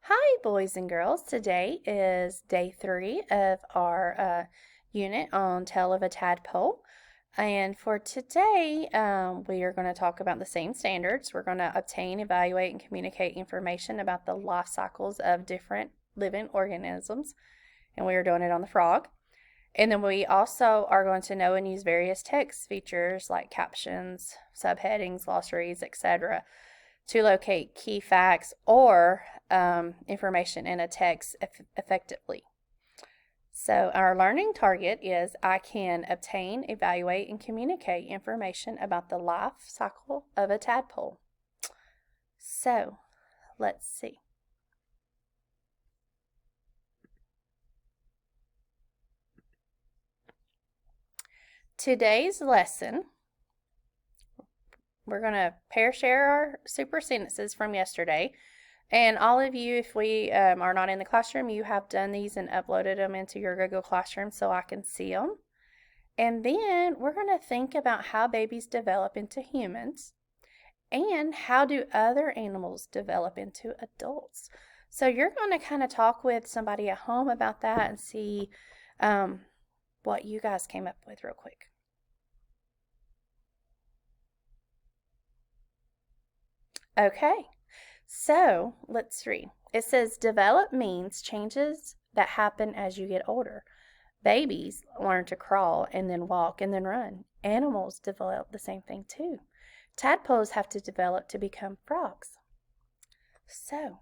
Hi, boys and girls. Today is day 3 of our unit on Tale of a Tadpole. And for today, we are going to talk about the same standards. We're going to obtain, evaluate, and communicate information about the life cycles of different living organisms. And we are doing it on the frog. And then we also are going to know and use various text features like captions, subheadings, glossaries, etc., to locate key facts or information in a text effectively. So our learning target is I can obtain, evaluate, and communicate information about the life cycle of a tadpole. So let's see. Today's lesson, we're going to pair share our super sentences from yesterday. And all of you, if we are not in the classroom, you have done these and uploaded them into your Google Classroom so I can see them. And then we're going to think about how babies develop into humans and how do other animals develop into adults. So you're going to kind of talk with somebody at home about that and see what you guys came up with real quick. Okay, so let's read. It says develop means changes that happen as you get older. Babies learn to crawl and then walk and then run. Animals develop the same thing too. Tadpoles have to develop to become frogs. So,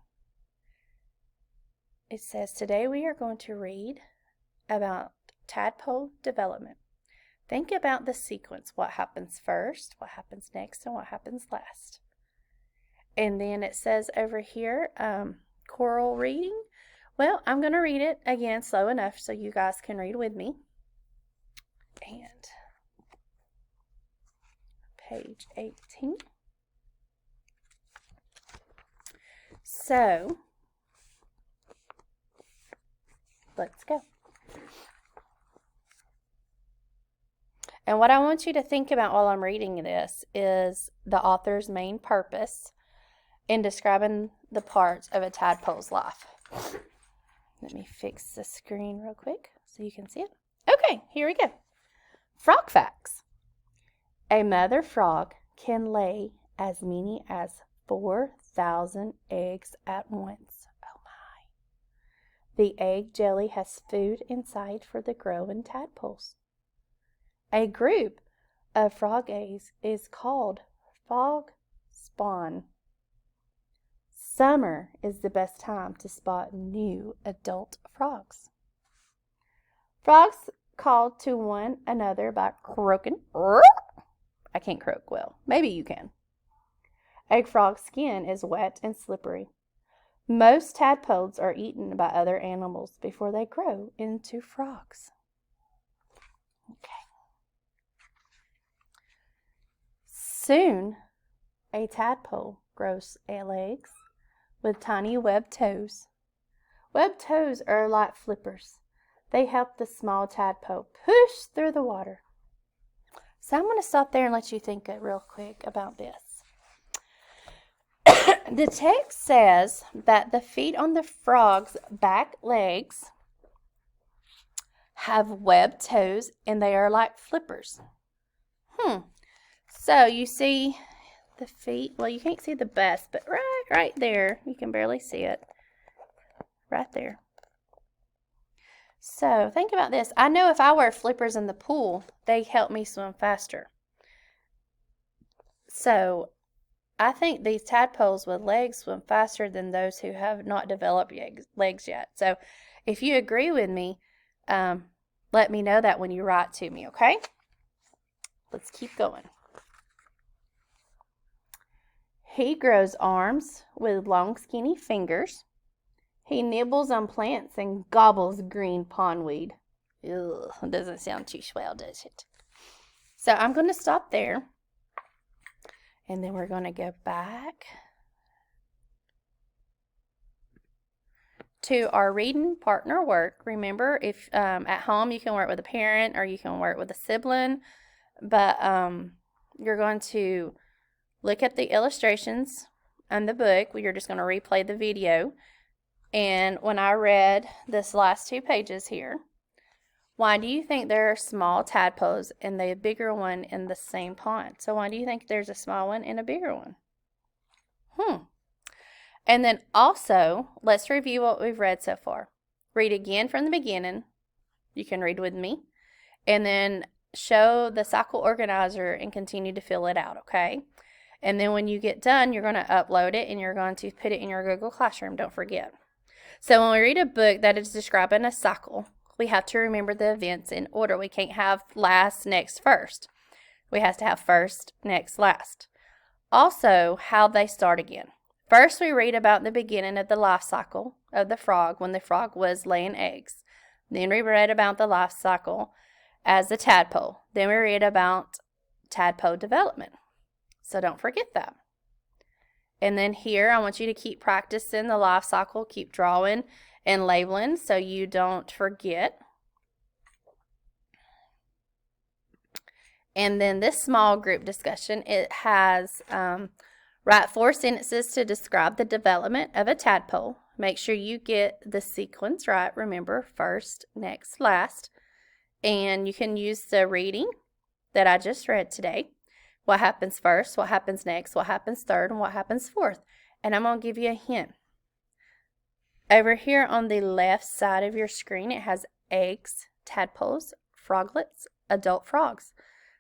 it says today we are going to read about tadpole development. Think about the sequence. What happens first, what happens next, and what happens last. And then it says over here, choral reading. Well, I'm going to read it again slow enough so you guys can read with me. And page 18. So, let's go. And what I want you to think about while I'm reading this is the author's main purpose in describing the parts of a tadpole's life. Let me fix the screen real quick so you can see it. Okay, here we go. Frog facts. A mother frog can lay as many as 4,000 eggs at once. Oh my. The egg jelly has food inside for the growing tadpoles. A group of frog eggs is called frog spawn. Summer is the best time to spot new adult frogs. Frogs call to one another by croaking. I can't croak well. Maybe you can. A frog's skin is wet and slippery. Most tadpoles are eaten by other animals before they grow into frogs. Okay. Soon, a tadpole grows legs with tiny webbed toes. Webbed toes are like flippers. They help the small tadpole push through the water. So I'm going to stop there and let you think real quick about this. The text says that the feet on the frog's back legs have webbed toes and they are like flippers. So you see the feet, well, you can't see the best, but right there, you can barely see it. Right there. So think about this. I know if I wear flippers in the pool, they help me swim faster. So I think these tadpoles with legs swim faster than those who have not developed legs yet. So if you agree with me, let me know that when you write to me, okay? Let's keep going. He grows arms with long, skinny fingers. He nibbles on plants and gobbles green pondweed. Ugh, doesn't sound too swell, does it? So I'm going to stop there. And then we're going to go back to our reading partner work. Remember, if at home you can work with a parent or you can work with a sibling. But you're going to look at the illustrations on the book. You're just going to replay the video. And when I read this last 2 pages here, why do you think there are small tadpoles and the bigger one in the same pond? So why do you think there's a small one and a bigger one? And then also, let's review what we've read so far. Read again from the beginning. You can read with me. And then show the cycle organizer and continue to fill it out, okay? And then when you get done, you're going to upload it and you're going to put it in your Google Classroom. Don't forget. So when we read a book that is describing a cycle, we have to remember the events in order. We can't have last, next, first. We have to have first, next, last. Also, how they start again. First, we read about the beginning of the life cycle of the frog when the frog was laying eggs. Then we read about the life cycle as a tadpole. Then we read about tadpole development. So don't forget that. And then here, I want you to keep practicing the life cycle, keep drawing and labeling so you don't forget. And then this small group discussion, it has write 4 sentences to describe the development of a tadpole. Make sure you get the sequence right. Remember, first, next, last. And you can use the reading that I just read today. What happens first, what happens next, what happens third, and what happens fourth. And I'm going to give you a hint. Over here on the left side of your screen, it has eggs, tadpoles, froglets, adult frogs.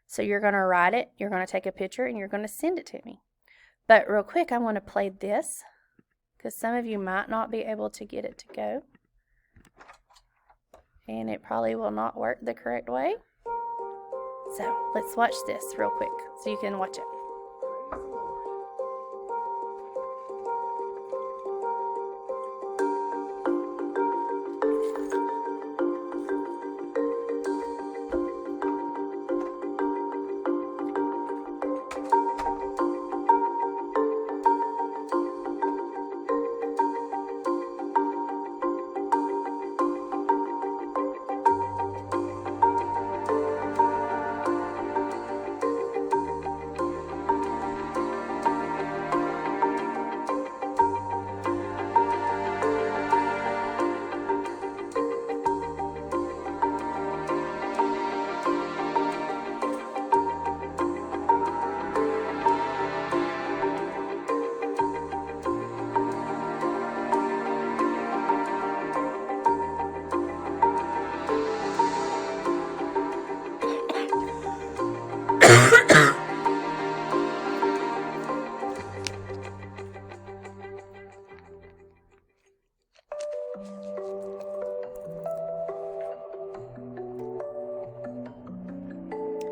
So you're going to write it, you're going to take a picture, and you're going to send it to me. But real quick, I want to play this because some of you might not be able to get it to go. And it probably will not work the correct way. So let's watch this real quick so you can watch it.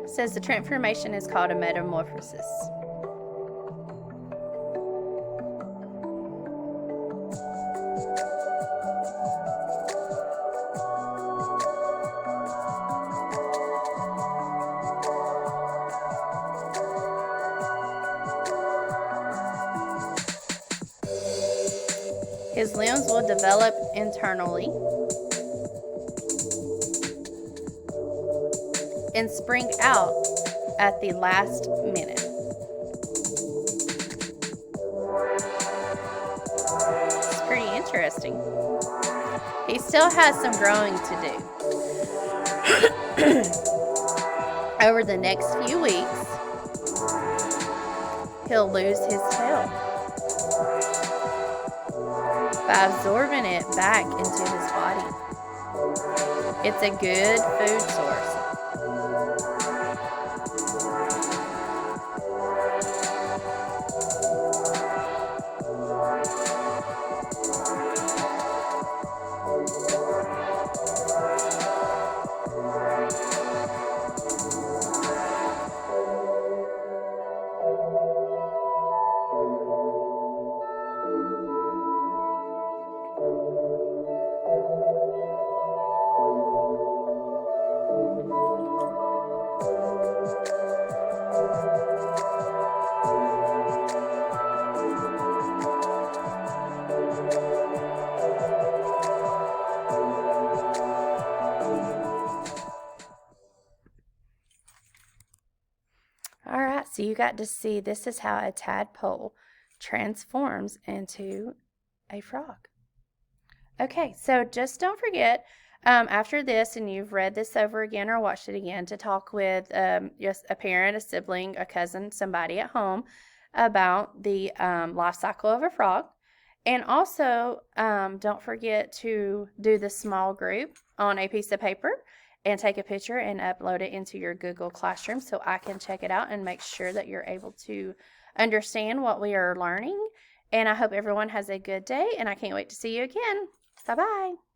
It says the transformation is called a metamorphosis. His limbs will develop internally and spring out at the last minute. It's pretty interesting. He still has some growing to do. Over the next few weeks, he'll lose his tail by absorbing it back into his body. It's a good food source. So you got to see this is how a tadpole transforms into a frog. Okay, so just don't forget after this, and you've read this over again or watched it again, to talk with just a parent, a sibling, a cousin, somebody at home about the life cycle of a frog. And also, don't forget to do the small group on a piece of paper and take a picture and upload it into your Google Classroom so I can check it out and make sure that you're able to understand what we are learning. And I hope everyone has a good day, and I can't wait to see you again. Bye bye.